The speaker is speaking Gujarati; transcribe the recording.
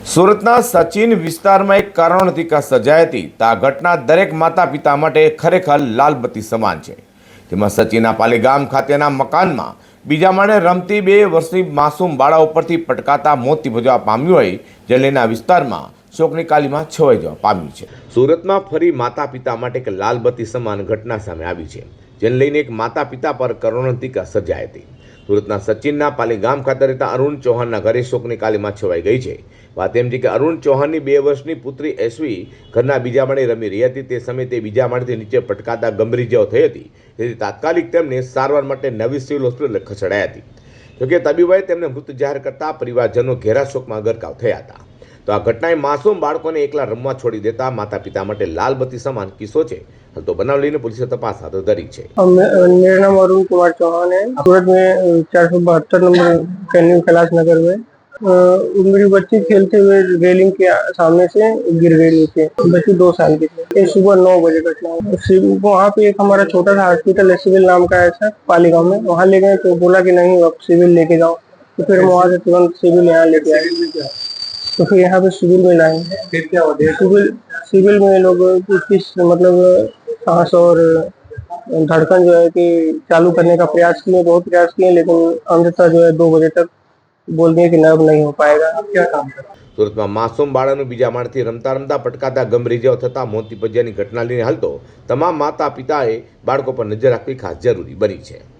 સુરતના સચિન વિસ્તારમાં એક કારણોથી સર્જાઈ હતી તો આ ઘટના દરેક માતા પિતા માટે ખરેખર લાલબત્તી સમાન છે। તેમાં સચિનના પાલીગામ ખાતેના મકાનમાં બીજા માળે રમતી 2 વર્ષની માસૂમ બાળા ઉપરથી પટકાતા મોત નિપજવા પામ્યું હોય, જે લઈને આ વિસ્તારમાં શોકની કાલીમાં છવાઈ જવા પામ્યું છે। સુરતમાં ફરી માતા પિતા માટે એક લાલબત્તી સમાન ઘટના સામે આવી છે, જેને લઈને એક માતા પિતા પર કરુણાંતિક સર્જાઈ હતી। સુરતના સચિનના પાલીગામ ખાતે રહેતા અરુણ ચૌહાણના ઘરે શોકની કાલીમાં છવાઈ ગઈ છે। વાત એમ છે કે અરુણ ચૌહાણની 2 વર્ષની પુત્રી એસવી ઘરના બીજા માળે રમી રહી હતી। તે સમયે તે બીજા માળેથી નીચે પટકાતા ગંભીર ઇજાઓ થઈ હતી, જેથી તાત્કાલિક તેમને સારવાર માટે નવી સિવિલ હોસ્પિટલ ખસેડાઈ હતી। જોકે તબીબોએ તેમને મૃત જાહેર કરતા પરિવારજનો ઘેરા શોકમાં ગરકાવ થયા હતા। તો આ ઘટનાએ માસૂમ બાળકોને એકલા રમવા છોડી દેતા માતા પિતા માટે લાલબત્તી સમાન કિસ્સો છે। हाल तो बनाव लेने पुलिस ने तपास हाथ धरी है। मेरा नाम अरुण कुमार चौहान है। सूरत में 472 नंबर कैनिंग कैलाश नगर में मेरी बच्ची खेलते हुए रेलिंग के सामने से गिर गई नीचे। बच्ची 2 साल की थी। सुबह 9 बजे घटना। वहाँ पे एक हमारा छोटा सा हॉस्पिटल है, सिविल नाम का है पालीगांव में। वहाँ ले गए तो बोला कि नहीं अब सिविल लेके जाओ, तो फिर हम वहाँ से तुरंत सिविल यहाँ लेके आए। तो फिर यहाँ पे सिविल में लाए। फिर क्या हुआ? सिविल में लोग मतलब सांस और धड़कन जो है कि चालू करने का प्रयास किए, बहुत प्रयास किए, लेकिन अंततः जो है 2 बजे तक बोल दिए कि अब नहीं हो पाएगा। क्या काम करें? सूरत में मासूम बाळाનું બીજા માળથી રમતા રમતા પટકાતા ગંભીર ઇજાઓ થતા મોત નિપજ્યાની ઘટના લઈને હાલ તો તમામ માતા પિતાએ બાળકો પર નજર રાખવી ખાસ જરૂરી બની છે।